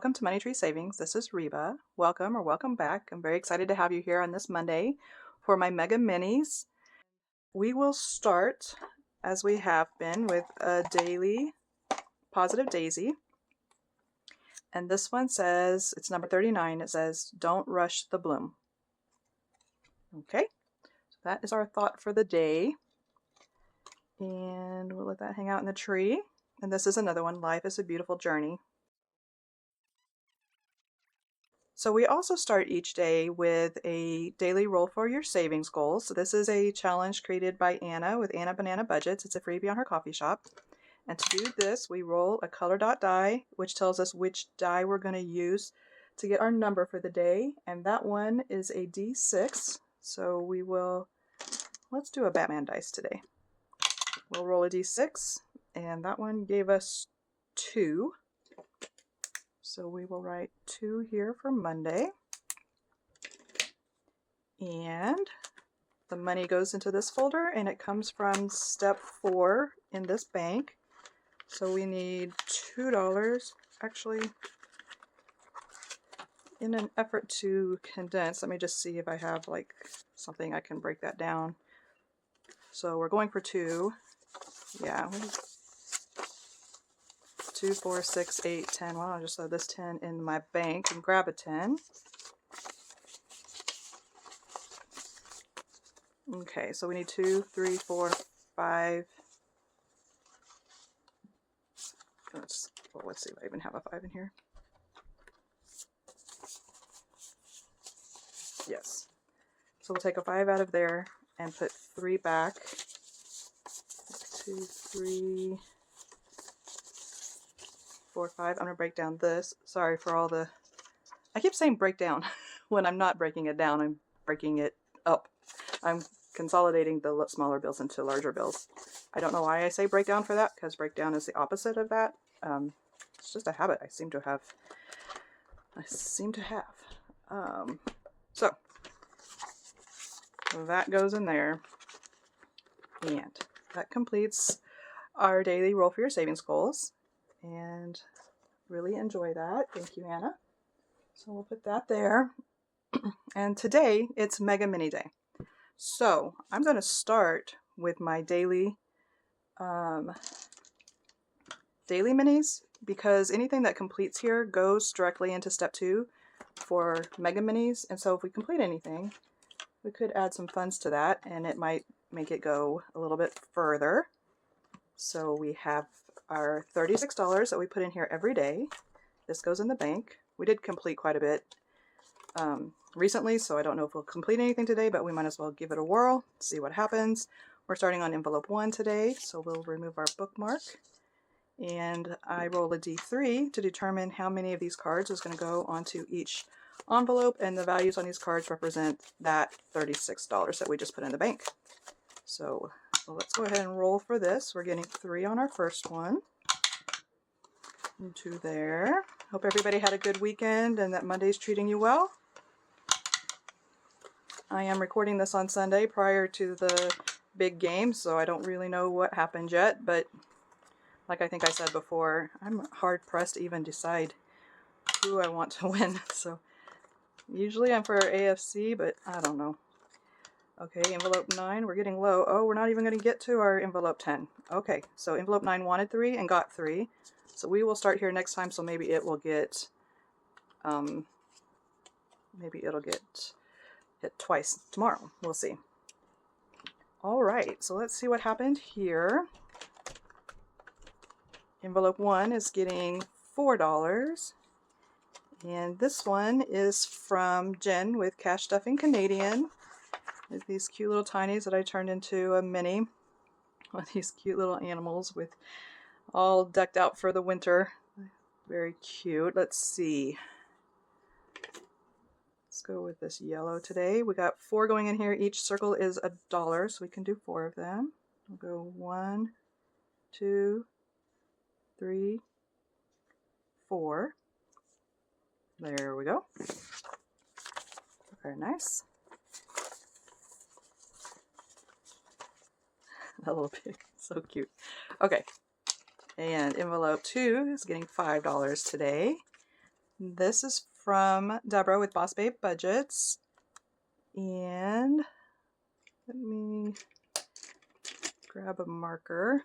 welcome to Money Tree Savings. This is Reba. Welcome or welcome back. I'm very excited to have you here on this Monday for my Mega Minis. We will start, as we have been, with a daily Positive Daisy. And this one says, it's number 39, it says, don't rush the bloom. Okay, so that is our thought for the day. And we'll let that hang out in the tree. And this is another one, Life is a Beautiful Journey. So we also start each day with a daily roll for your savings goals. So this is a challenge created by Anna with Anna Banana Budgets. It's a freebie on her coffee shop. And to do this, we roll a color dot die, which tells us which die we're going to use to get our number for the day. And that one is a D6. So we will, let's do a Batman dice today. We'll roll a D6, and that one gave us 2. So we will write 2 here for Monday. And the money goes into this folder, and it comes from step 4 in this bank. So we need $2. Actually, in an effort to condense, let me just see if I have like something I can break that down. So we're going for 2. Yeah. 2, 4, 6, 8, 10. Well, I'll just throw this 10 in my bank and grab a 10. Okay, so we need 2, 3, 4, 5. Let's see if I even have a 5 in here. Yes. So we'll take a 5 out of there and put 3 back. 2, 3, 4, 5. I'm going to break down this. Sorry for all the... I keep saying break down. When I'm not breaking it down, I'm breaking it up. I'm consolidating the smaller bills into larger bills. I don't know why I say breakdown for that, because breakdown is the opposite of that. It's just a habit I seem to have. So that goes in there, and that completes our daily roll for your savings goals. And really enjoy that. Thank you, Anna. So we'll put that there. And today it's Mega Mini Day. So I'm going to start with my daily minis, because anything that completes here goes directly into step 2 for Mega Minis. And so if we complete anything, we could add some funds to that, and it might make it go a little bit further. So we have our $36 that we put in here every day. This goes in the bank. We did complete quite a bit recently, so I don't know if we'll complete anything today, but we might as well give it a whirl, see what happens. We're starting on envelope 1 today, so we'll remove our bookmark. And I roll a D3 to determine how many of these cards is going to go onto each envelope, and the values on these cards represent that $36 that we just put in the bank. So let's go ahead and roll for this. We're getting 3 on our first one. And 2 there. Hope everybody had a good weekend and that Monday's treating you well. I am recording this on Sunday prior to the big game, so I don't really know what happened yet, but like I think I said before, I'm hard pressed to even decide who I want to win. So usually I'm for AFC, but I don't know. Okay, envelope 9, we're getting low. Oh, we're not even going to get to our envelope 10. Okay, so envelope 9 wanted 3 and got 3. So we will start here next time, so maybe it will get, hit twice tomorrow. We'll see. All right, so let's see what happened here. Envelope 1 is getting $4. And this one is from Jen with Cash Stuffing Canadian. With these cute little tinies that I turned into a mini. With these cute little animals with all decked out for the winter. Very cute. Let's see. Let's go with this yellow today. We got 4 going in here. Each circle is $1, so we can do 4 of them. We'll go 1, 2, 3, 4. There we go. Very nice. A little pig, so cute. Okay, and envelope 2 is getting $5 today. This is from Deborah with Boss Babe Budgets. And let me grab a marker.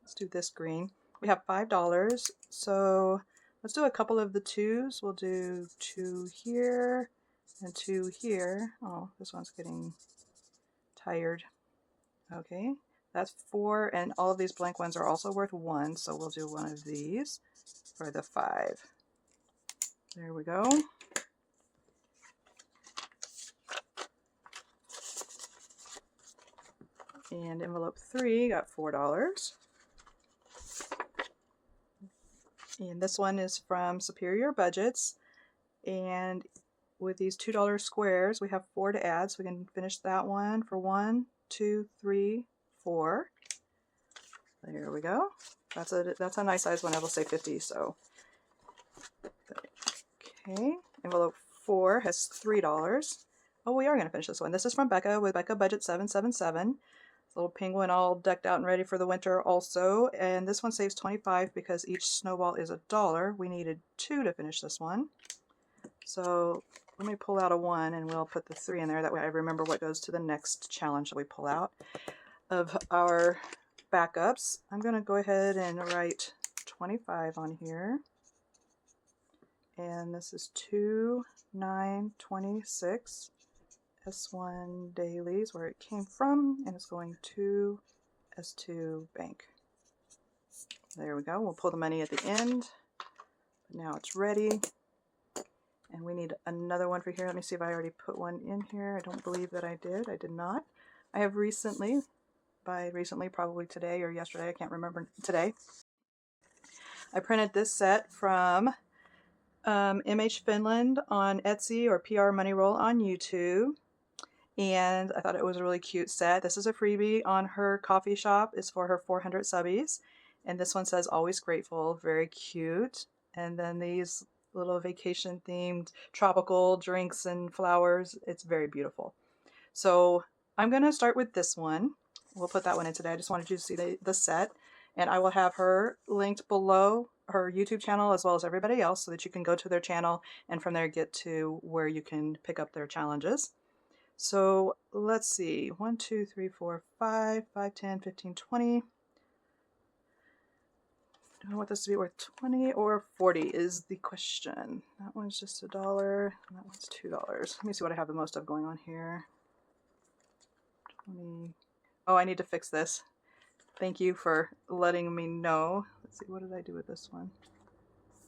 Let's do this green. We have $5, so let's do a couple of the 2s. We'll do 2 here and 2 here. Oh, this one's getting tired. Okay, that's 4, and all of these blank ones are also worth 1, so we'll do one of these for the 5. There we go. And envelope 3 got $4. And this one is from Superior Budgets. And with these $2 squares, we have 4 to add, so we can finish that one for 1, 2, 3, 4. There we go. That's a nice size one. I will say 50. So okay, envelope 4 has $3. Oh, we are going to finish this one. This is from Becca with Becca Budget 777. Little penguin all decked out and ready for the winter also. And this one saves 25 because each snowball is $1. We needed 2 to finish this one. So let me pull out a 1 and we'll put the 3 in there. That way I remember what goes to the next challenge that we pull out of our backups. I'm going to go ahead and write 25 on here. And this is 2, 9, 26. S1 dailies, where it came from, and it's going to S2 bank. There we go. We'll pull the money at the end. Now it's ready. And we need another one for here. Let me see if I already put one in here. I don't believe that I did. I did not. I have recently, by recently probably today or yesterday, I can't remember, today, I printed this set from MH Finland on Etsy or PR Money Roll on YouTube. And I thought it was a really cute set. This is a freebie on her coffee shop. It's for her 400 subbies. And this one says always grateful. Very cute. And then these little vacation themed tropical drinks and flowers. It's very beautiful. So I'm going to start with this one. We'll put that one in today. I just wanted you to see the set. And I will have her linked below, her YouTube channel as well as everybody else, so that you can go to their channel and from there get to where you can pick up their challenges. So let's see, 1, 2, 3, 4, 5, 5, 10, 15, 20. Do I want this to be worth 20 or 40 is the question. That one's just $1, and that one's $2. Let me see what I have the most of going on here. 20. Oh, I need to fix this. Thank you for letting me know. Let's see, what did I do with this one?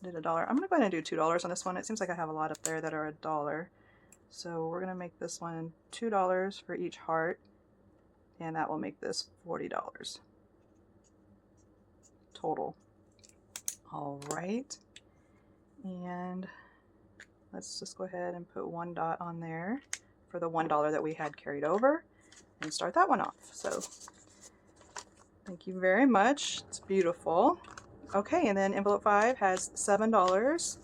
I did $1. I'm going to go ahead and do $2 on this one. It seems like I have a lot up there that are $1. So we're going to make this one $2 for each heart, and that will make this $40 total. All right, and let's just go ahead and put 1 dot on there for the $1 that we had carried over and start that one off. So thank you very much. It's beautiful. Okay, and then envelope 5 has $7.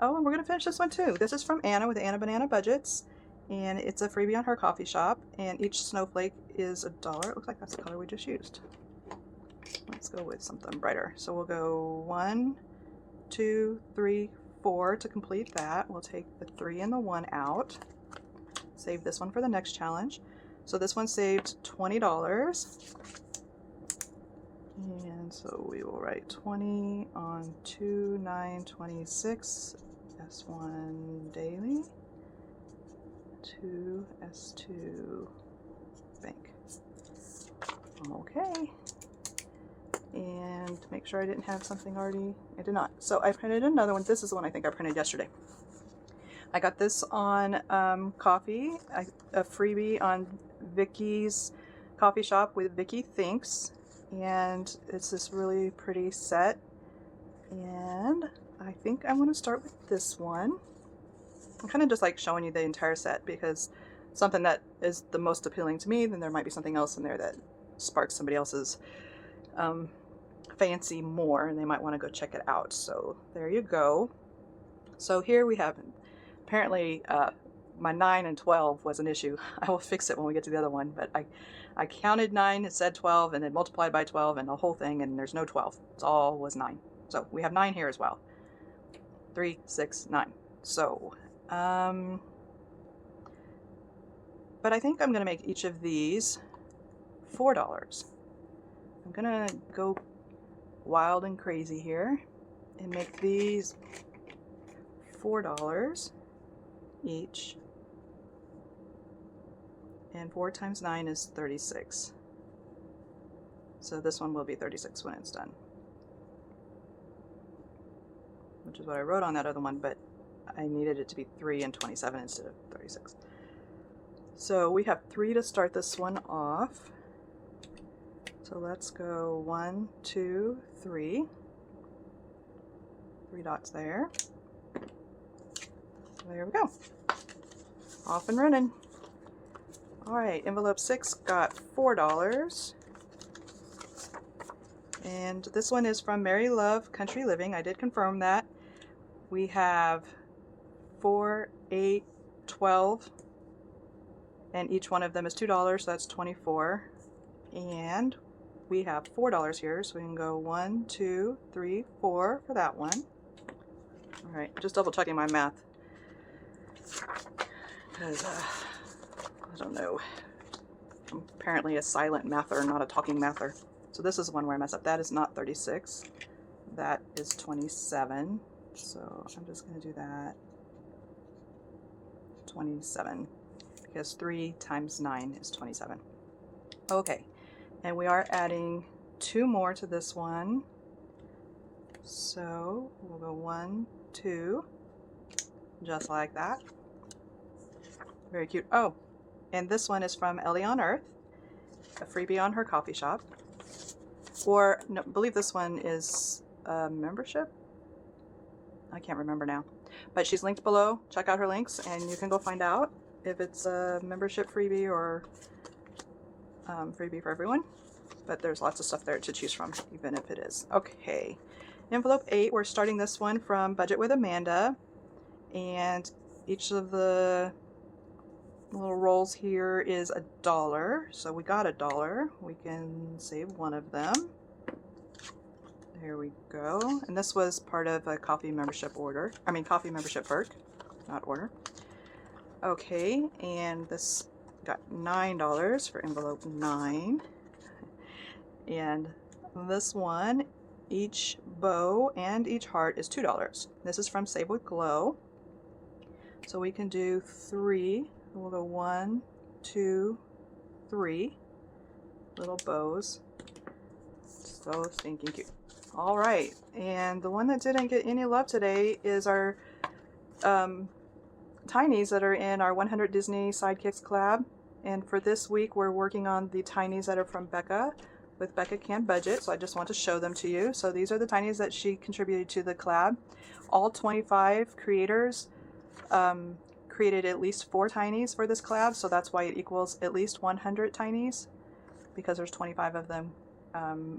Oh, and we're going to finish this one too. This is from Anna with Anna Banana Budgets, and it's a freebie on her coffee shop, and each snowflake is $1. It looks like that's the color we just used. Let's go with something brighter. So we'll go 1, 2, 3, 4 to complete that. We'll take the 3 and the 1 out. Save this one for the next challenge. So this one saved $20. And so we will write 20 on 2, 9, 26. S1 daily, 2, S2 bank. Okay, and make sure I didn't have something already. I did not. So I printed another one. This is the one I think I printed yesterday. I got this on coffee, a freebie on Vicky's coffee shop with Vicky Thinks, and it's this really pretty set. And I think I'm going to start with this one. I'm kind of just like showing you the entire set because something that is the most appealing to me, then there might be something else in there that sparks somebody else's fancy more, and they might want to go check it out. So there you go. So here we have, apparently my 9 and 12 was an issue. I will fix it when we get to the other one, but I counted 9, it said 12, and then multiplied by 12 and the whole thing, and there's no 12. It's all was 9. So we have 9 here as well. 369. So, but I think I'm going to make each of these $4. I'm going to go wild and crazy here and make these $4 each. And 4 times 9 is 36. So this one will be 36 when it's done. Which is what I wrote on that other one, but I needed it to be 3 and 27 instead of 36. So we have 3 to start this one off. So let's go 1, 2, 3. 3 dots there. There we go. Off and running. Alright, envelope 6 got $4. And this one is from Mary Love Country Living. I did confirm that. We have 4, 8, 12, and each one of them is $2, so that's 24. And we have $4 here, so we can go 1, 2, 3, 4 for that one. Alright, just double checking my math. Because, I don't know. I'm apparently a silent mather, not a talking mather. So this is the one where I mess up. That is not 36. That is 27. So I'm just going to do that. 27. Because 3 times 9 is 27. Okay. And we are adding 2 more to this one. So we'll go 1, 2. Just like that. Very cute. Oh, and this one is from Ellie on Earth, a freebie on her coffee shop. Or, no, I believe this one is a membership? I can't remember now. But she's linked below. Check out her links and you can go find out if it's a membership freebie or freebie for everyone. But there's lots of stuff there to choose from, even if it is. Okay. Envelope 8, we're starting this one from Budget with Amanda. And each of the little rolls here is $1, so we got $1. We can save one of them. There we go. And this was part of a coffee membership order. I mean, coffee membership perk, not order. Okay, and this got $9 for envelope 9. And this one, each bow and each heart is $2. This is from Save with Glow. So we can do 3. We'll go 1, 2, 3 little bows. So stinking cute. All right, and the one that didn't get any love today is our tinies that are in our 100 Disney Sidekicks Collab. And for this week, we're working on the tinies that are from Becca with Becca Can Budget. So I just want to show them to you. So these are the tinies that she contributed to the collab. All 25 creators created at least 4 tinies for this collab, so that's why it equals at least 100 tinies, because there's 25 of them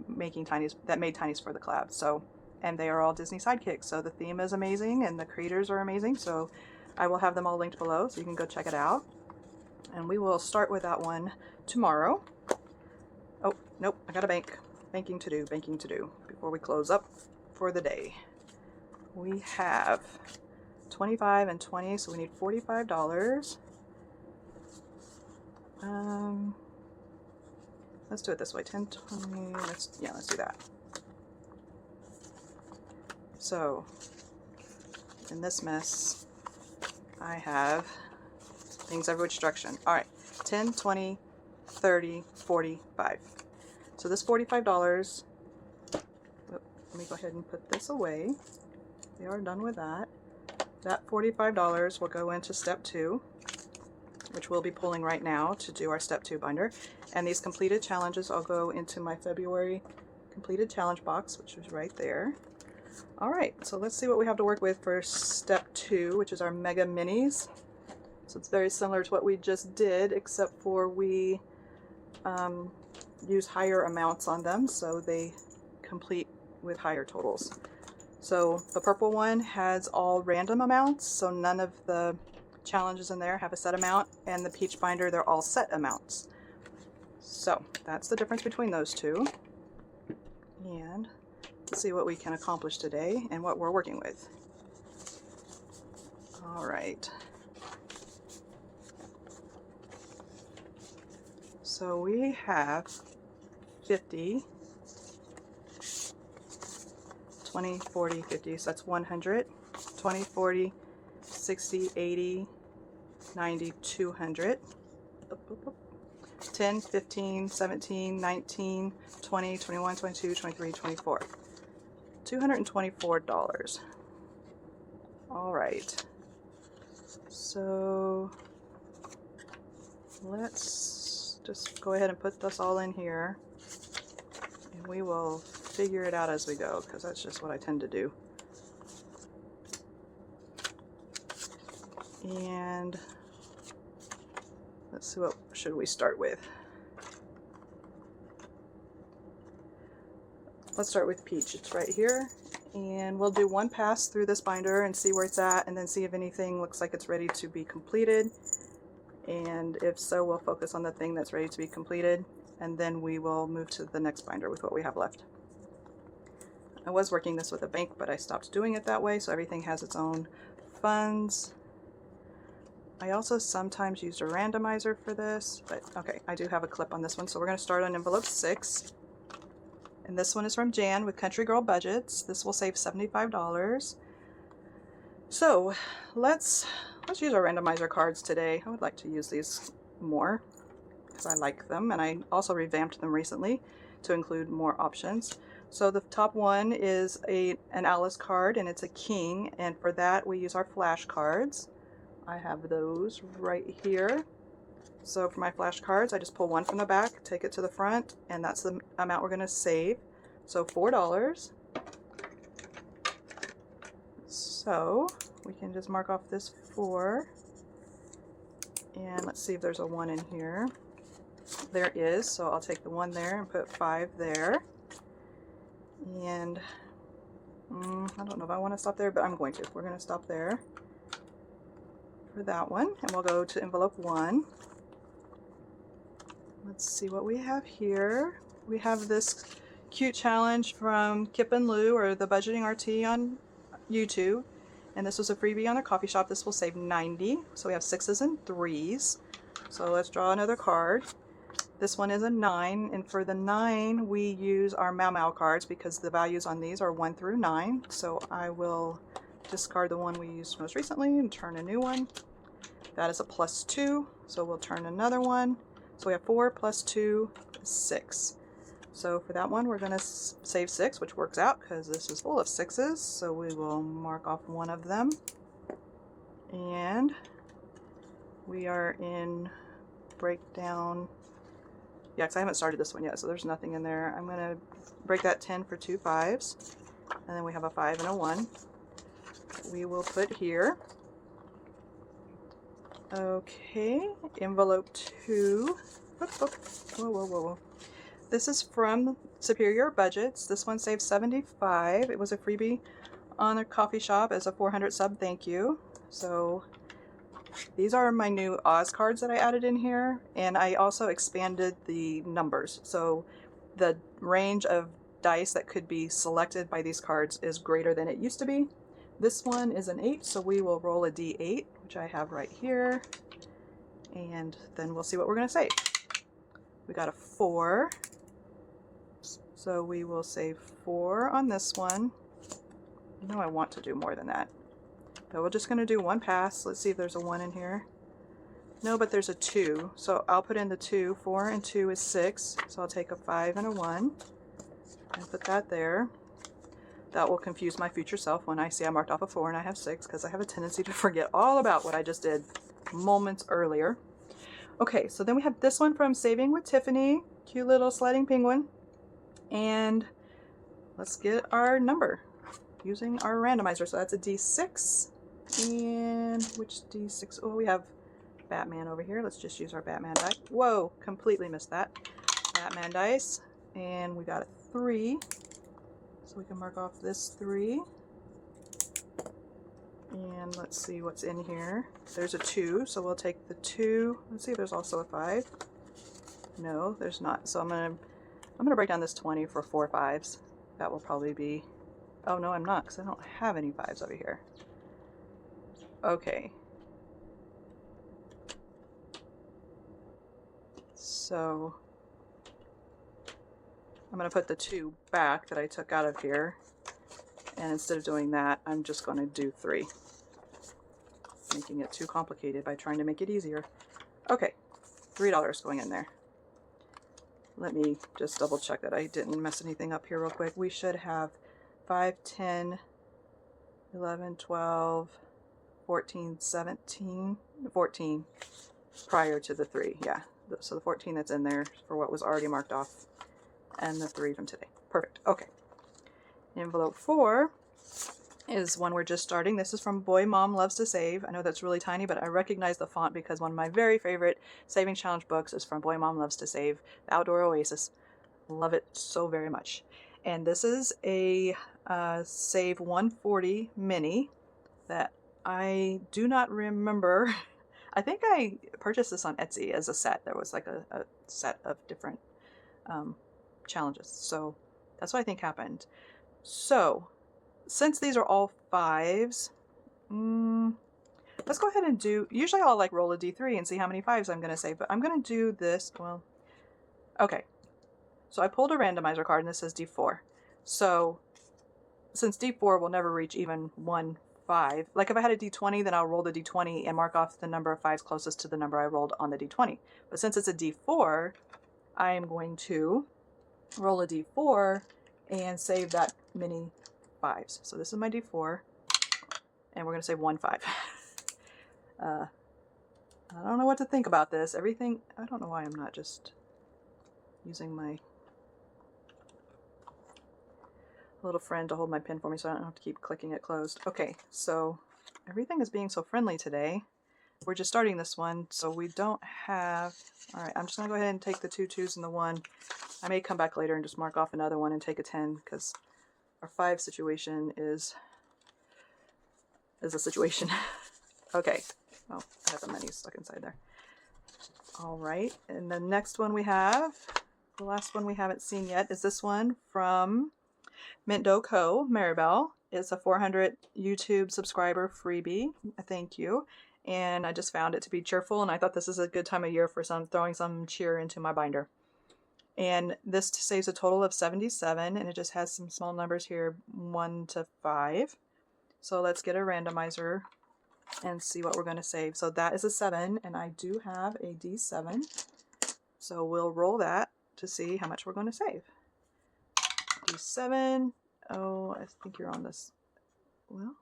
making tinies that made tinies for the collab. So, and they are all Disney Sidekicks, so the theme is amazing and the creators are amazing. So I will have them all linked below so you can go check it out. And we will start with that one tomorrow. Oh, nope, I got a banking to do before we close up for the day. We have 25 and 20, so we need $45. Let's do it this way. 10, 20. Let's do that. So in this mess, I have things every which direction. All right, 10, 20, 30, 45. So this $45. Let me go ahead and put this away. We are done with that. That $45 will go into step 2, which we'll be pulling right now to do our step 2 binder. And these completed challenges I'll go into my February completed challenge box, which is right there. All right, so let's see what we have to work with for step 2, which is our mega minis. So it's very similar to what we just did, except for we use higher amounts on them, so they complete with higher totals. So the purple one has all random amounts, so none of the challenges in there have a set amount, and the peach binder, they're all set amounts. So that's the difference between those two. And let's see what we can accomplish today and what we're working with. All right. So we have 50, 20, 40, 50, so that's 100, 20, 40, 60, 80, 90, 200, 10, 15, 17, 19, 20, 21, 22, 23, 24. $224. All right. So let's just go ahead and put this all in here, and we will figure it out as we go, because that's just what I tend to do. And let's see, what should we start with? Let's start with Peach. It's right here, and we'll do one pass through this binder and see where it's at, and then see if anything looks like it's ready to be completed. And if so, we'll focus on the thing that's ready to be completed, and then we will move to the next binder with what we have left. I was working this with a bank, but I stopped doing it that way, so everything has its own funds. I also sometimes used a randomizer for this, but okay, I do have a clip on this one. So we're going to start on envelope 6. And this one is from Jan with Country Girl Budgets. This will save $75. So let's use our randomizer cards today. I would like to use these more because I like them, and I also revamped them recently to include more options. So the top one is an Alice card, and it's a king, and for that we use our flash cards. I have those right here. So for my flash cards, I just pull one from the back, take it to the front, and that's the amount we're going to save. So $4. So we can just mark off this 4, and let's see if there's a 1 in here. There is, so I'll take the 1 there and put 5 there. And I don't know if I want to stop there, but I'm going to. We're going to stop there for that one, and we'll go to envelope 1. Let's see what we have here. We have this cute challenge from Kip and Lou, or the Budgeting RT on YouTube, and this was a freebie on their coffee shop. This will save 90. So we have 6s and 3s. So let's draw another card. This one is a 9, and for the 9 we use our Mau Mau cards because the values on these are 1 through 9. So I will discard the one we used most recently and turn a new one. That is a +2, so we'll turn another one. So we have 4 + 2 is 6. So for that one we're going to save 6, which works out because this is full of 6s. So we will mark off one of them. And we are in breakdown. Yeah, because I haven't started this one yet, so there's nothing in there. I'm going to break that 10 for 2 5s. And then we have a 5 and a 1. We will put here. Okay, envelope 2. Whoa. This is from Superior Budgets. This one saved $75. It was a freebie on their coffee shop as a 400 sub thank you. So these are my new Oz cards that I added in here, and I also expanded the numbers. So the range of dice that could be selected by these cards is greater than it used to be. This one is an 8, so we will roll a D8, which I have right here, and then we'll see what we're going to save. We got a 4, so we will save 4 on this one. You know I want to do more than that, but we're just going to do one pass. Let's see if there's a 1 in here. No, but there's a 2, so I'll put in the 2. 4 and 2 is 6, so I'll take a 5 and a 1 and put that there. That will confuse my future self when I see I marked off a 4 and I have 6, because I have a tendency to forget all about what I just did moments earlier. Okay, so then we have this one from Saving with Tiffany. Cute little sliding penguin. And let's get our number using our randomizer. So that's a D6. And which D6? Oh, we have Batman over here. Let's just use our Batman die. Whoa, completely missed that. Batman dice. And we got a 3. So we can mark off this 3. And let's see what's in here. There's a 2, so we'll take the 2. Let's see if there's also a 5. No, there's not. So I'm gonna break down this 20 for 4 5s. That will probably be, oh no, I'm not, because I don't have any 5s over here. Okay. So I'm going to put the 2 back that I took out of here. And instead of doing that, I'm just going to do 3. Making it too complicated by trying to make it easier. Okay, $3 going in there. Let me just double check that I didn't mess anything up here real quick. We should have 5, 10, 11, 12, 14, 17, 14 prior to the 3. Yeah, so the 14 that's in there for what was already marked off, and the 3 from today. Perfect. Okay. Envelope 4 is one we're just starting. This is from Boy Mom Loves to Save. I know that's really tiny, but I recognize the font because one of my very favorite Saving Challenge books is from Boy Mom Loves to Save, The Outdoor Oasis. Love it so very much. And this is a Save 140 mini that I do not remember. I think I purchased this on Etsy as a set. There was like a set of different challenges. So that's what I think happened. So since these are all 5s, let's go ahead and do, usually I'll like roll a d3 and see how many 5s I'm going to save, but I'm going to do this, well, okay. So I pulled a randomizer card and this says d4. So since d4 will never reach even 1 5, like if I had a d20, then I'll roll the d20 and mark off the number of 5s closest to the number I rolled on the d20. But since it's a d4, I am going to roll a d4 and save that many 5s. So this is my d4, and we're going to save 1 5. I don't know what to think about this. Everything, I don't know why I'm not just using my little friend to hold my pen for me so I don't have to keep clicking it closed. Okay, so everything is being so friendly today. We're just starting this one, so we don't have... Alright, I'm just going to go ahead and take the 2 2s and the 1. I may come back later and just mark off another one and take a 10, because our 5 situation is a situation. Okay. Oh, I have the menu stuck inside there. Alright, and the next one we have, the last one we haven't seen yet, is this one from Mint Dough Co. Maribel. It's a 400 YouTube subscriber freebie. Thank you. And I just found it to be cheerful, and I thought this is a good time of year for throwing some cheer into my binder. And this saves a total of 77, and it just has some small numbers here, 1 to 5. So let's get a randomizer and see what we're going to save. So that is a 7, and I do have a D7. So we'll roll that to see how much we're going to save. D7. Oh, I think you're on this. Well,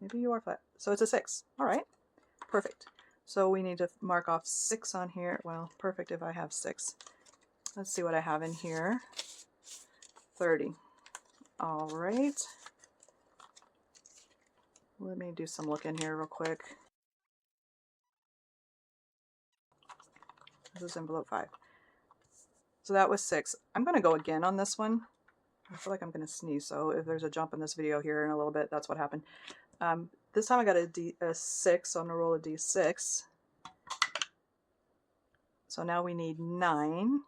maybe you are flat. So it's a 6. All right. Perfect. So we need to mark off 6 on here. Well, perfect if I have 6. Let's see what I have in here. 30. All right. Let me do some looking here real quick. This is envelope 5. So that was 6. I'm going to go again on this one. I feel like I'm going to sneeze, so if there's a jump in this video here in a little bit, that's what happened. This time I got a 6, so I'm going to roll a d6. So now we need 9.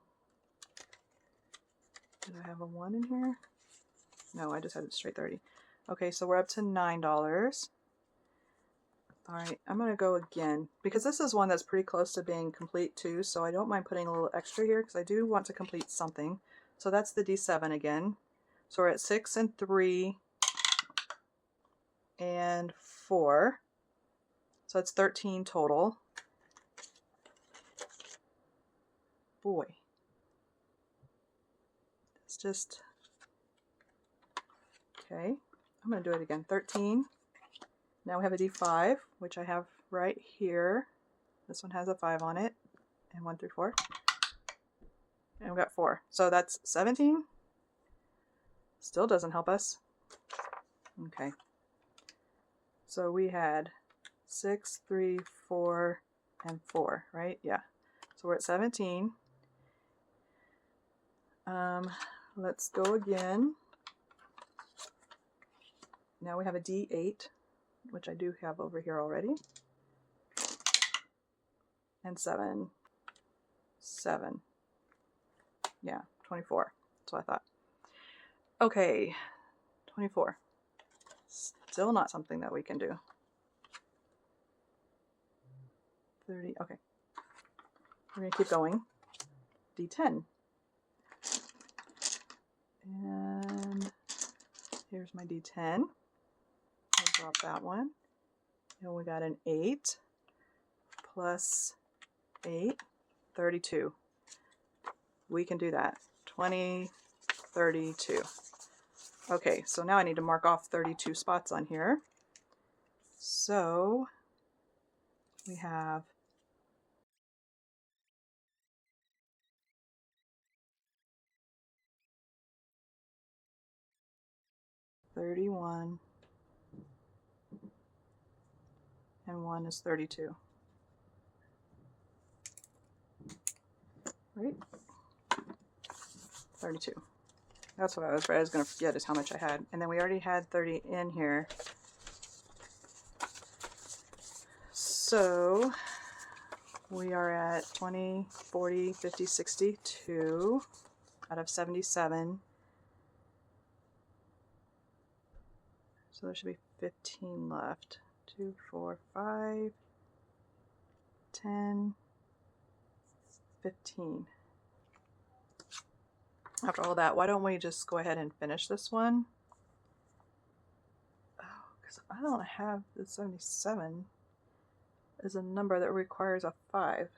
Did I have a 1 in here? No, I just had it straight 30. Okay, so we're up to $9. Alright, I'm going to go again, because this is one that's pretty close to being complete too, so I don't mind putting a little extra here, because I do want to complete something. So that's the D7 again. So we're at 6 and 3 and 4. So it's 13 total. Boy. It's just... Okay, I'm going to do it again. 13. Now we have a D5, which I have right here. This one has a 5 on it, and 1 through 4. And we got 4. So that's 17. Still doesn't help us. Okay. So we had 6, 3, 4, and 4, right? Yeah. So we're at 17. Let's go again. Now we have a D8, which I do have over here already. And 7. 7. Yeah, 24. That's what I thought. Okay, 24. Still not something that we can do. 30. Okay. We're going to keep going. D10. And here's my D10. I'll drop that one. And we got an 8 plus 8, 32. We can do that. 20, 32. Okay, so now I need to mark off 32 spots on here. So we have 31 and 1 is 32. Right? 32. That's what I was going to forget is how much I had. And then we already had 30 in here. So we are at 20, 40, 50, 62 out of 77. So there should be 15 left. 2, 4, 5, 10, 15. After all that, why don't we just go ahead and finish this one? Oh, because I don't have the 77 as a number that requires a 5.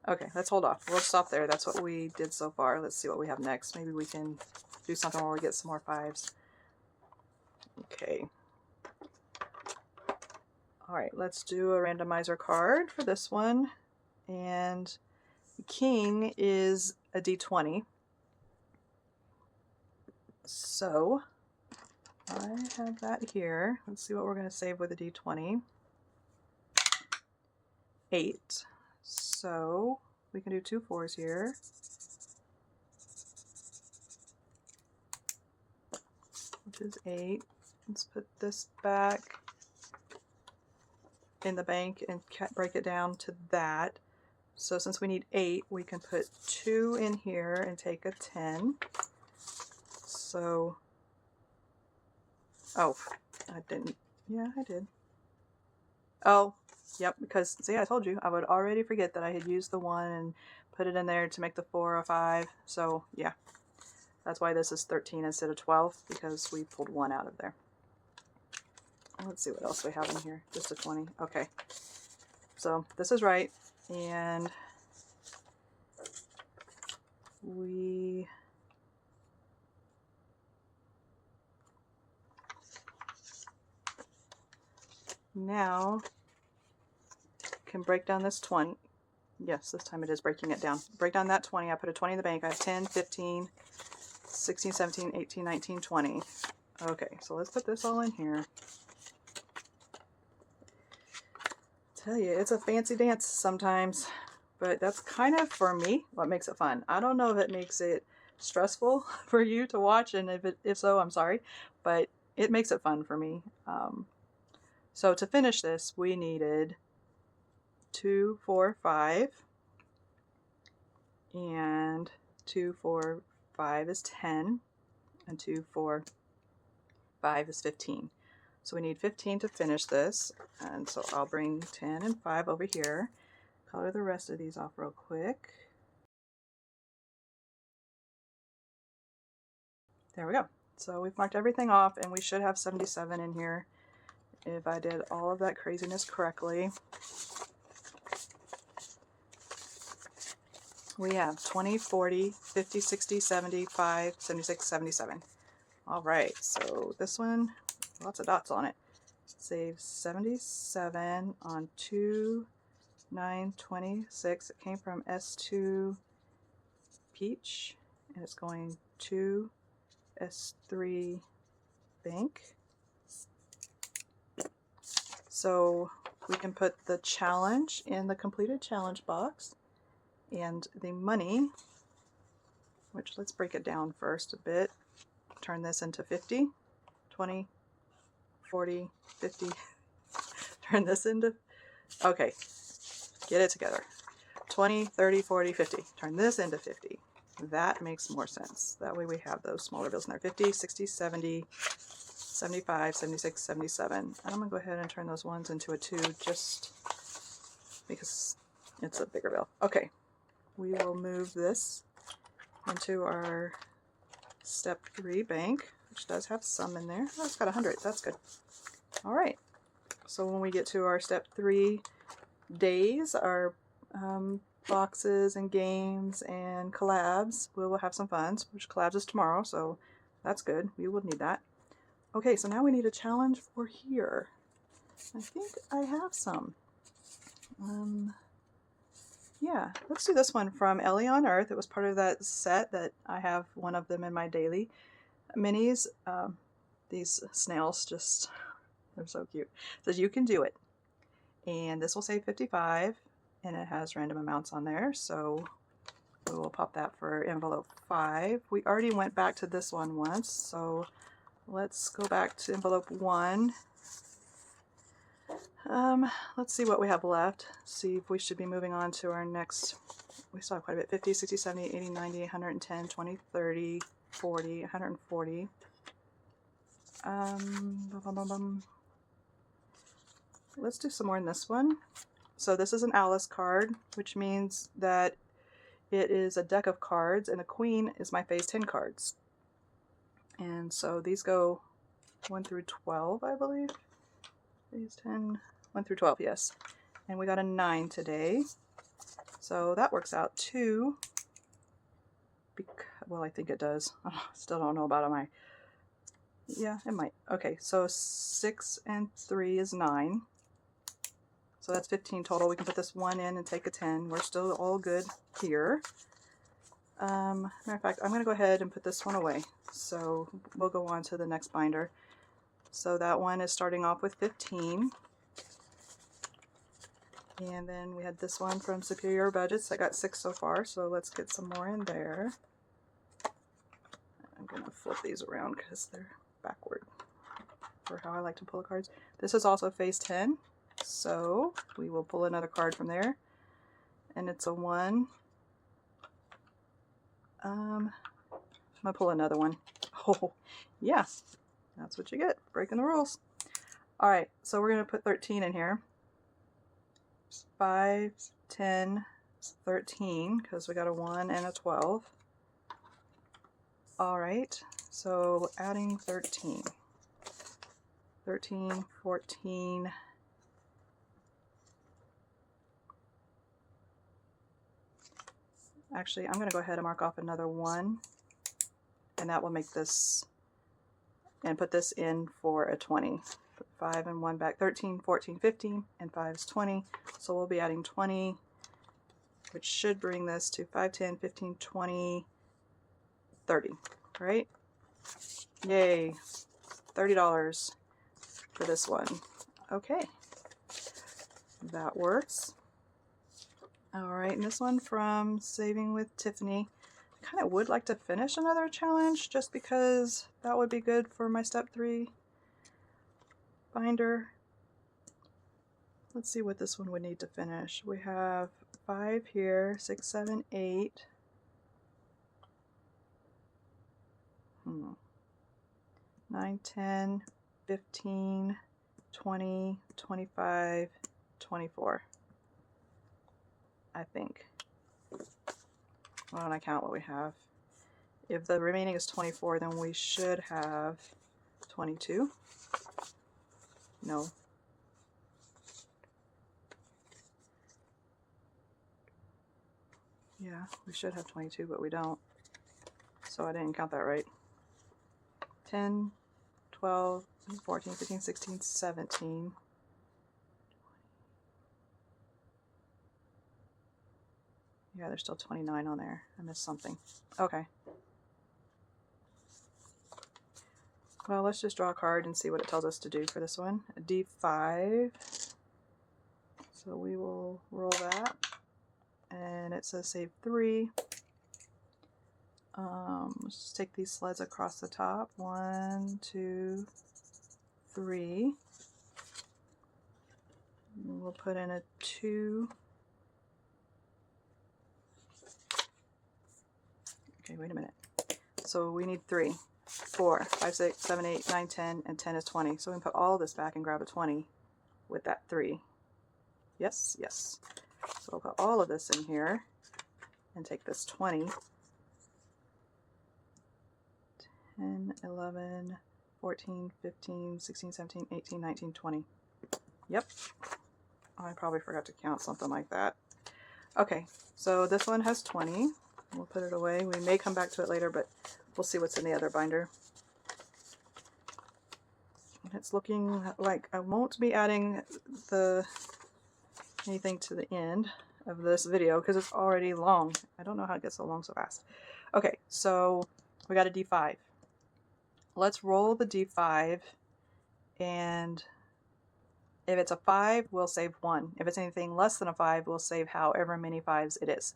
Okay, let's hold off. We'll stop there. That's what we did so far. Let's see what we have next. Maybe we can do something where we get some more 5s. Okay. Alright, let's do a randomizer card for this one. And King is a D20. So I have that here. Let's see what we're going to save with a D20. 8. So we can do 2 4s here. Which is 8. Let's put this back in the bank and break it down to that. So since we need 8, we can put 2 in here and take a 10. So, oh, I didn't. Yeah, I did. Oh, yep, because, see, I told you, I would already forget that I had used the 1 and put it in there to make the 4 a 5. So, yeah, that's why this is 13 instead of 12, because we pulled 1 out of there. Let's see what else we have in here. Just a 20. Okay. So, this is right, and we... now can break down this 20. Yes, this time it is breaking it down. Break down that 20. I put a 20 in the bank. I have 10, 15, 16, 17, 18, 19, 20. Okay, so let's put this all in here. Tell you, it's a fancy dance sometimes, but that's kind of, for me, what makes it fun. I don't know if it makes it stressful for you to watch, and if so, I'm sorry, but it makes it fun for me. So to finish this, we needed 2, 4, 5, and 2, 4, 5 is 10, and 2, 4, 5 is 15. So we need 15 to finish this, and so I'll bring 10 and 5 over here. Color the rest of these off real quick. There we go. So we've marked everything off, and we should have 77 in here if I did all of that craziness correctly. We have 20, 40, 50, 60, 75, 76, 77. All right, so this one, lots of dots on it. Save 77 on 2, 9, 26. It came from S2 Peach, and it's going to S3 Bank. So we can put the challenge in the completed challenge box, and the money, which let's break it down first a bit. Turn this into 50, 20, 40, 50. Turn this into, okay, get it together. 20, 30, 40, 50. Turn this into 50. That makes more sense. That way we have those smaller bills in there. 50, 60, 70, 75, 76, 77. I'm going to go ahead and turn those ones into a 2 just because it's a bigger bill. Okay, we will move this into our step 3 bank, which does have some in there. Oh, it's got 100. That's good. All right. So when we get to our step 3 days, our boxes and games and collabs, we will have some funds, which collabs is tomorrow, so that's good. We will need that. Okay, so now we need a challenge for here. I think I have some. Yeah, let's do this one from Ellie on Earth. It was part of that set that I have one of them in my daily minis. These snails just, they're so cute. It says you can do it. And this will say 55, and it has random amounts on there, so we will pop that for envelope 5. We already went back to this one once, so let's go back to envelope 1. Let's see what we have left. See if we should be moving on to our next. We still have quite a bit. 50, 60, 70, 80, 90, 110, 20, 30, 40, 140. Let's do some more in this one. So this is an Alice card, which means that it is a deck of cards, and a queen is my phase 10 cards. And so these go 1 through 12, I believe. Phase 10, 1 through 12, yes. And we got a 9 today. So that works out to, well, I think it does. Oh, still don't know about my, yeah, it might. Okay, so 6 and 3 is 9. So that's 15 total. We can put this 1 in and take a 10. We're still all good here. Matter of fact, I'm going to go ahead and put this one away. So we'll go on to the next binder. So that one is starting off with 15. And then we had this one from Superior Budgets. I got 6 so far, so let's get some more in there. I'm going to flip these around because they're backward for how I like to pull the cards. This is also phase 10. So we will pull another card from there, and it's a 1. I'm gonna pull another one. Oh, yeah, that's what you get, breaking the rules. All right, so we're gonna put 13 in here. 5, 10, 13, because we got a 1 and a 12. All right, so adding 13, 13, 14. Actually, I'm going to go ahead and mark off another 1, and that will make this, and put this in for a 20. Put 5 and 1 back, 13, 14, 15, and 5 is 20. So we'll be adding 20, which should bring this to 5, 10, 15, 20, 30, right? Yay, $30 for this one. Okay, that works. All right, and this one from Saving with Tiffany. I kind of would like to finish another challenge just because that would be good for my step 3 binder. Let's see what this one would need to finish. We have 5 here, 6, 7, 8. 9, 10, 15, 20, 25, 24. I think. Why don't I count what we have? If the remaining is 24, then we should have 22. No. Yeah, we should have 22, but we don't. So I didn't count that right. 10, 12, 14, 15, 16, 17. Yeah, there's still 29 on there. I missed something. Okay. Well, let's just draw a card and see what it tells us to do for this one. A D5. So we will roll that. And it says save 3. Let's just take these sleds across the top. 1, 2, 3. And we'll put in a 2. Okay, wait a minute. So we need 3, 4, 5, 6, 7, 8, 9, 10, and 10 is 20. So we can put all this back and grab a 20 with that 3. Yes, yes. So we'll put all of this in here and take this 20. 10, 11, 14, 15, 16, 17, 18, 19, 20. Yep. I probably forgot to count something like that. Okay, so this one has 20. We'll put it away. We may come back to it later, but we'll see what's in the other binder. It's looking like I won't be adding anything to the end of this video because it's already long. I don't know how it gets so long so fast. Okay, so we got a D5. Let's roll the D5, and if it's a 5, we'll save 1. If it's anything less than a 5, we'll save however many 5s it is.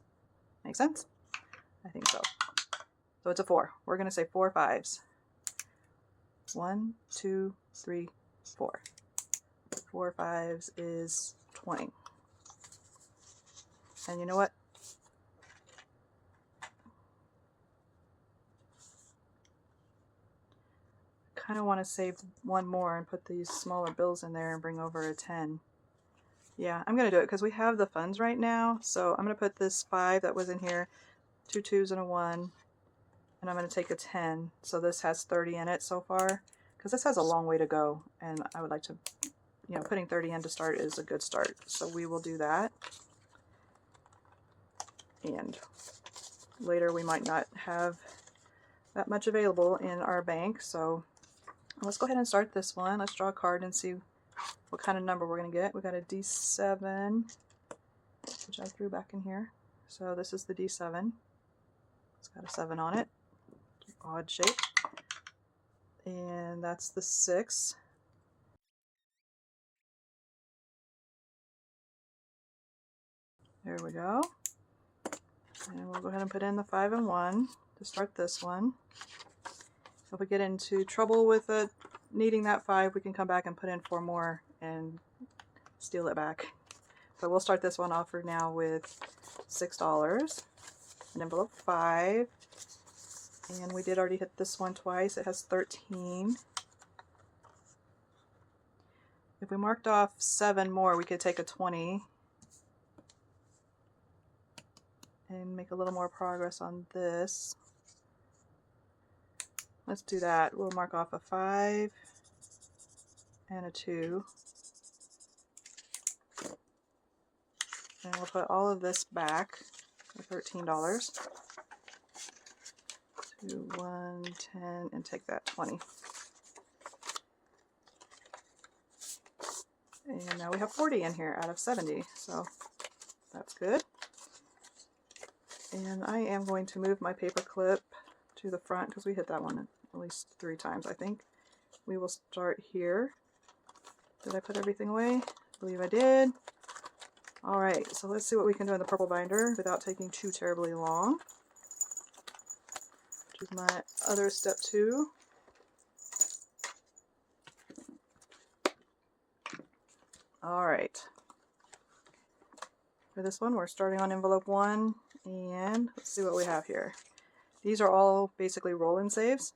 Make sense? I think so. So it's a 4. We're going to say 4 5s. 1, 2, 3, 4. 4 5s is 20. And you know what? Kind of want to save one more and put these smaller bills in there and bring over a 10. Yeah, I'm going to do it because we have the funds right now. So I'm going to put this 5 that was in here, 2 2s and a 1, and I'm going to take a 10. So this has 30 in it so far because this has a long way to go, and I would like to, you know, putting 30 in to start is a good start. So we will do that. And later we might not have that much available in our bank, so let's go ahead and start this one. Let's draw a card and see what kind of number we're going to get. We got a D7, which I threw back in here. So this is the D7. It's got a 7 on it. Odd shape. And that's the 6. There we go. And we'll go ahead and put in the 5 and 1 to start this one. If we get into trouble with it, needing that 5, we can come back and put in 4 more and steal it back. So we'll start this one off for now with $6, an envelope 5, and we did already hit this one twice. It has 13. If we marked off 7 more, we could take a 20 and make a little more progress on this. Let's do that. We'll mark off a 5 and a 2. And we'll put all of this back for $13. 2, 1, 10, and take that 20. And now we have 40 in here out of 70, so that's good. And I am going to move my paper clip to the front because we hit that one at least 3 times, I think. We will start here. Did I put everything away? I believe I did. Alright, so let's see what we can do in the purple binder without taking too terribly long. Which is my other step 2. Alright. For this one, we're starting on envelope 1, and let's see what we have here. These are all basically roll-in saves.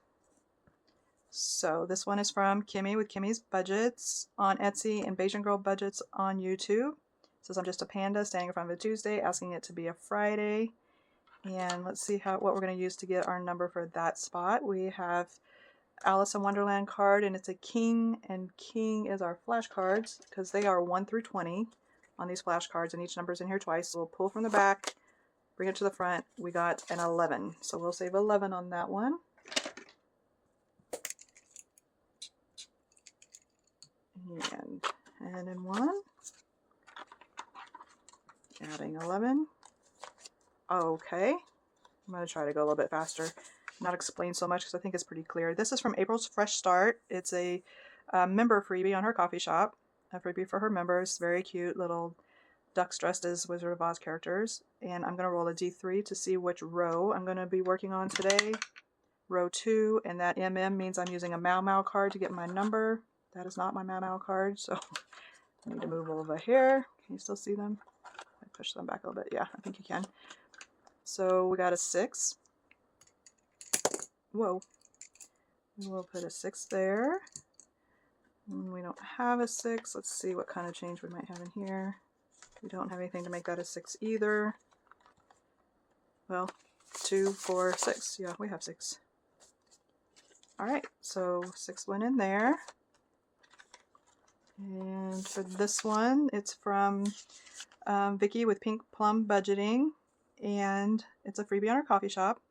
So this one is from Kimmy with Kimmy's Budgets on Etsy and Bayesian Girl Budgets on YouTube. It says, I'm just a panda standing in front of a Tuesday, asking it to be a Friday. And let's see what we're going to use to get our number for that spot. We have Alice in Wonderland card, and it's a king, and king is our flashcards because they are 1 through 20 on these flashcards, and each number's in here twice. So we'll pull from the back, bring it to the front. We got an 11, so we'll save 11 on that one. And in 1, adding 11. Okay, I'm going to try to go a little bit faster, not explain so much because I think it's pretty clear. This is from April's Fresh Start. It's a member freebie on her coffee shop, a freebie for her members. Very cute little ducks dressed as Wizard of Oz characters. And I'm going to roll a D3 to see which row I'm going to be working on today. Row 2, and that MM means I'm using a Mau Mau card to get my number. That is not my Mau Mau card, so I need to move over here. Can you still see them? I push them back a little bit. Yeah, I think you can. So we got a 6. Whoa. We'll put a 6 there. And we don't have a 6. Let's see what kind of change we might have in here. We don't have anything to make that a 6 either. Well, 2, 4, 6. Yeah, we have 6. Alright, so 6 went in there. And for this one, it's from Vicky with Pink Plum Budgeting, and it's a freebie on our coffee shop.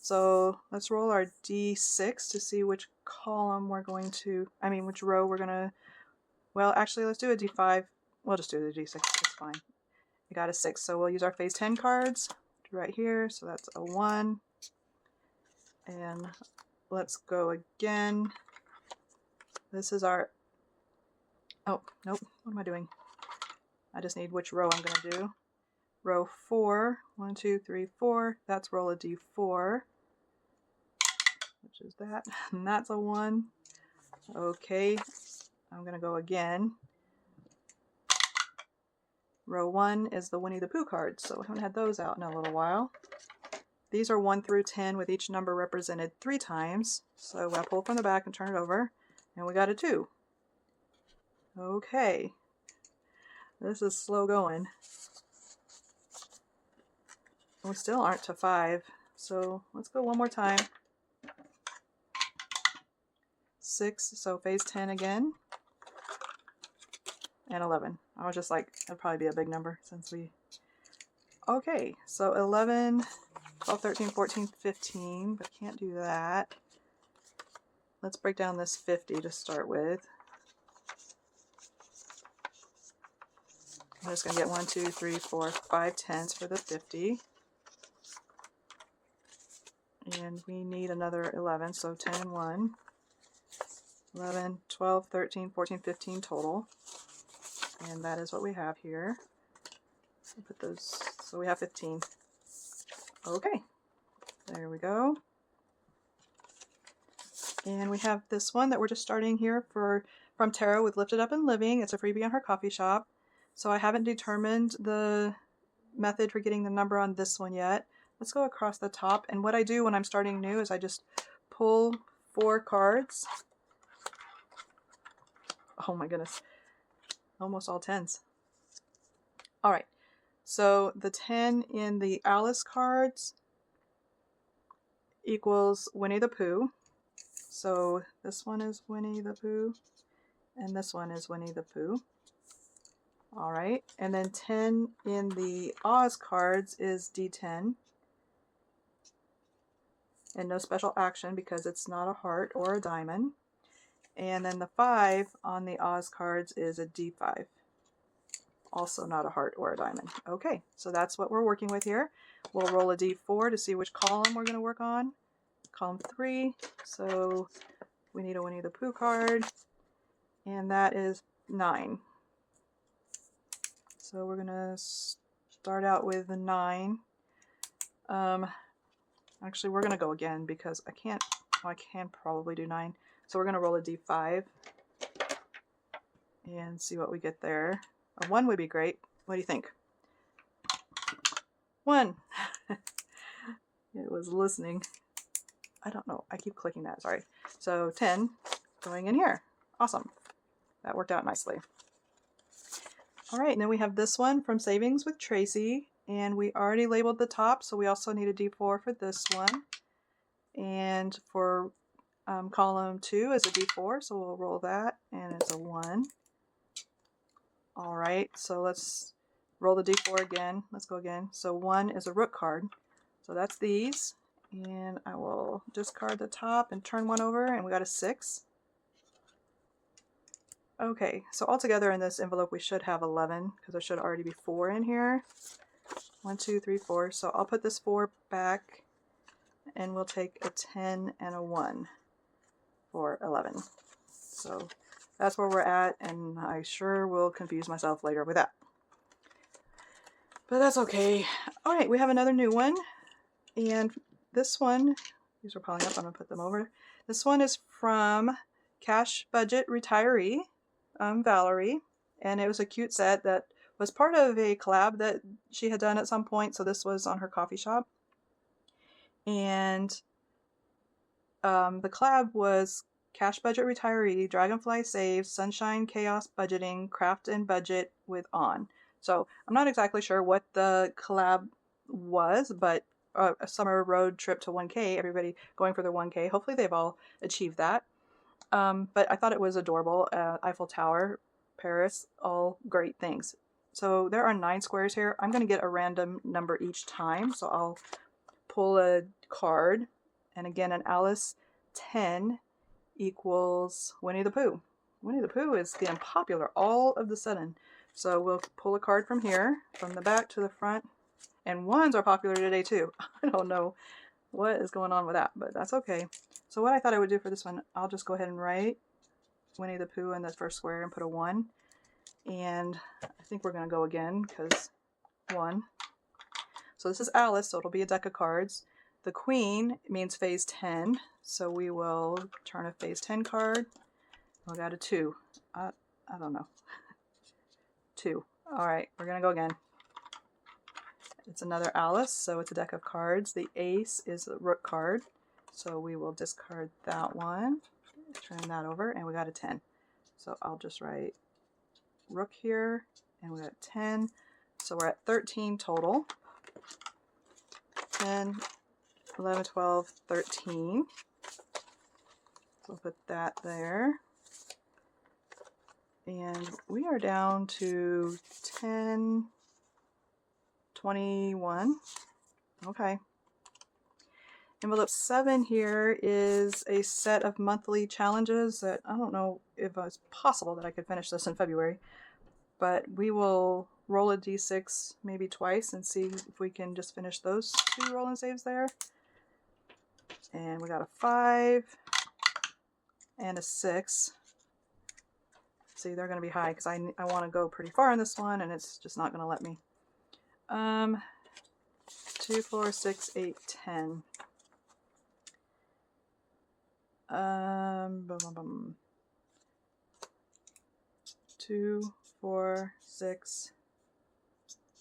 So let's roll our D6 to see which column we're going to, which row we're going to, well, actually, let's do a D5. We'll just do the D6, it's fine. We got a 6, so we'll use our phase 10 cards right here. So that's a 1. And let's go again. This is our, oh, nope, what am I doing? I just need which row I'm going to do. Row 4, 1, 2, 3, 4. That's roll a D4, which is that, and that's a 1. Okay, I'm going to go again. Row 1 is the Winnie the Pooh cards, so we haven't had those out in a little while. These are 1 through 10 with each number represented 3 times. So I pull from the back and turn it over, and we got a 2. Okay, this is slow going. We still aren't to 5, so let's go one more time. 6, so phase 10 again, and 11. I was just like, that'd probably be a big number since we... Okay, so 11, 12, 13, 14, 15, but can't do that. Let's break down this 50 to start with. I'm just going to get 1, 2, 3, 4, 5 tens for the 50. And we need another 11, so 10 and 1. 11, 12, 13, 14, 15 total. And that is what we have here. I'll put those, so we have 15. Okay, there we go. And we have this one that we're just starting here from Tara with Lifted Up and Living. It's a freebie on her coffee shop. So I haven't determined the method for getting the number on this one yet. Let's go across the top. And what I do when I'm starting new is I just pull 4 cards. Oh my goodness. Almost all 10s. All right. So the 10 in the Alice cards equals Winnie the Pooh. So this one is Winnie the Pooh, and this one is Winnie the Pooh. All right, and then 10 in the Oz cards is D10. And no special action because it's not a heart or a diamond. And then the 5 on the Oz cards is a D5. Also not a heart or a diamond. Okay, so that's what we're working with here. We'll roll a D4 to see which column we're going to work on. Column 3, so we need a Winnie the Pooh card, and that is 9. So we're going to start out with the 9. Actually, we're going to go again because I can't, well, I can probably do 9. So we're going to roll a D5 and see what we get there. A 1 would be great. What do you think? 1. It was listening. I don't know. I keep clicking that. Sorry. So 10 going in here. Awesome. That worked out nicely. All right. And then we have this one from Savings with Tracy. And we already labeled the top. So we also need a D4 for this one. And for column 2 is a D4. So we'll roll that. And it's a 1. All right. So let's roll the D4 again. Let's go again. So 1 is a rook card. So that's these. And I will discard the top and turn 1 over, and we got a 6. Okay, so altogether in this envelope we should have 11, because there should already be 4 in here. 1, 2, 3, 4. So I'll put this 4 back, and we'll take a 10 and a 1 for 11. So that's where we're at, and I sure will confuse myself later with that. But that's okay. All right, we have another new one, and this one, these are piling up, I'm going to put them over. This one is from Cash Budget Retiree, Valerie, and it was a cute set that was part of a collab that she had done at some point, so this was on her coffee shop. And the collab was Cash Budget Retiree, Dragonfly Saves, Sunshine Chaos Budgeting, Craft and Budget with On. So I'm not exactly sure what the collab was, but a summer road trip to 1K, everybody going for their 1K. Hopefully they've all achieved that. But I thought it was adorable. Eiffel Tower, Paris, all great things. So there are 9 squares here. I'm going to get a random number each time. So I'll pull a card. And again, an Alice 10 equals Winnie the Pooh. Winnie the Pooh is getting popular all of the sudden. So we'll pull a card from here, from the back to the front. And 1s are popular today too. I don't know what is going on with that, but that's okay. So what I thought I would do for this one, I'll just go ahead and write Winnie the Pooh in the first square and put a 1. And I think we're going to go again because 1. So this is Alice, so it'll be a deck of cards. The Queen means phase 10, so we will turn a phase 10 card. We got a 2. I don't know. 2. All right, we're going to go again. It's another Alice, so it's a deck of cards. The Ace is a Rook card, so we will discard that one, turn that over, and we got a 10. So I'll just write Rook here, and we got 10. So we're at 13 total. 10, 11, 12, 13. So we'll put that there. And we are down to 10, 21. Okay. Envelope 7 here is a set of monthly challenges that I don't know if it's possible that I could finish this in February, but we will roll a d6 maybe twice and see if we can just finish those 2 roll and saves there. And we got a 5 and a 6. See, they're going to be high because I want to go pretty far in this one, and it's just not going to let me. 2, 4, 6, 8, 10. 2, 4, 6,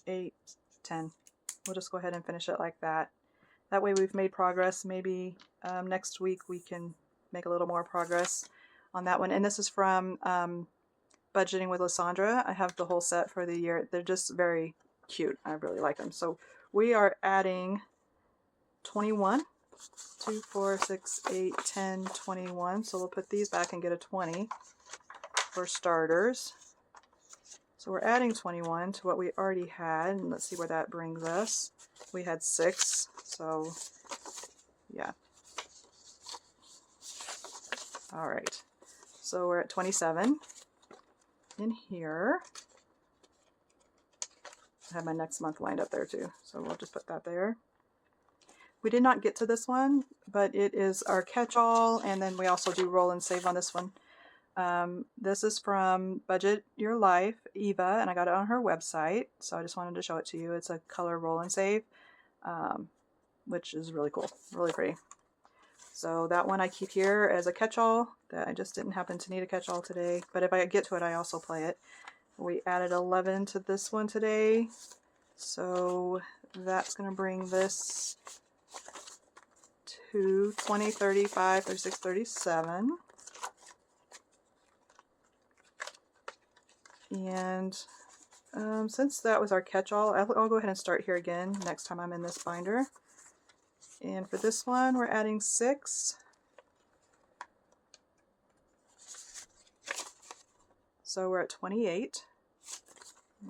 8, 10. We'll just go ahead and finish it like that. That way we've made progress. Maybe next week we can make a little more progress on that one. And this is from Budgeting with Lysandra. I have the whole set for the year. They're just very cute. I really like them. So we are adding 21. 2, 4, 6, 8, 10, 21. So we'll put these back and get a 20 for starters. So we're adding 21 to what we already had. And let's see where that brings us. We had 6. So yeah. All right. So we're at 27 in here. I have my next month lined up there too. So we'll just put that there. We did not get to this one, but it is our catch-all, and then we also do roll and save on this one. This is from Budget Your Life, Eva, and I got it on her website, so I just wanted to show it to you. It's a color roll and save, which is really cool, really pretty. So that one I keep here as a catch-all. That I just didn't happen to need a catch-all today, but if I get to it, I also play it. We added 11 to this one today, so that's going to bring this to 20, 35, 36, 37. And since that was our catch-all, I'll go ahead and start here again next time I'm in this binder. And for this one, we're adding 6. So we're at 28.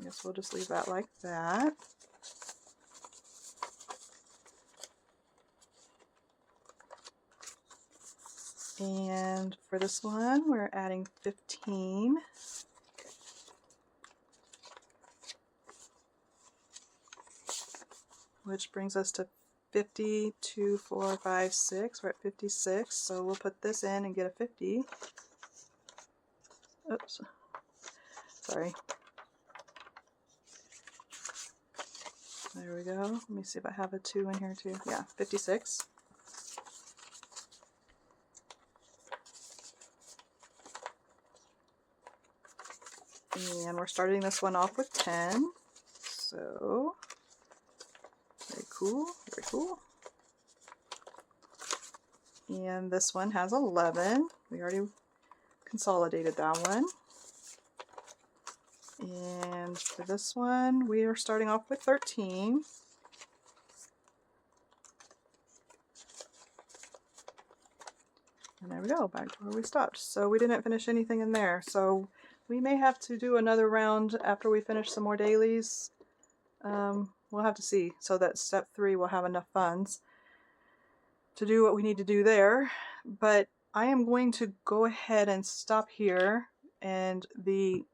I guess we'll just leave that like that. And for this one, we're adding 15. Which brings us to 50, 2, 4, 5, 6. We're at 56. So we'll put this in and get a 50. Oops. Sorry. There we go. Let me see if I have a 2 in here too. Yeah, 56. And we're starting this one off with 10. So, very cool, very cool. And this one has 11. We already consolidated that one. And for this one, we are starting off with 13. And there we go, back to where we stopped. So we didn't finish anything in there. So we may have to do another round after we finish some more dailies. We'll have to see. So that step 3 will have enough funds to do what we need to do there. But I am going to go ahead and stop here. And the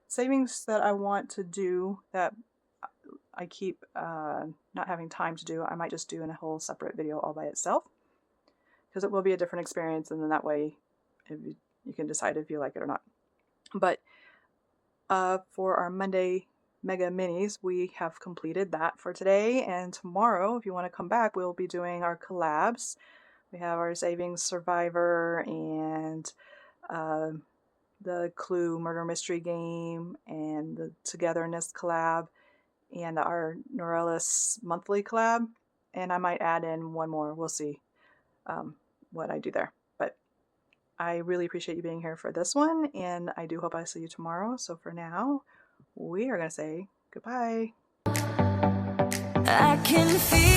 savings that I want to do that I keep not having time to do, I might just do in a whole separate video all by itself, because it will be a different experience, and then that way you can decide if you like it or not. But for our Monday Mega Minis, we have completed that for today, and tomorrow, if you want to come back, we'll be doing our collabs. We have our Savings Survivor and the Clue Murder Mystery game and the Togetherness collab and our Norellis monthly collab, and I might add in one more. We'll see what I do there. But I really appreciate you being here for this one, and I do hope I see you tomorrow. So for now, we are going to say goodbye. I can feel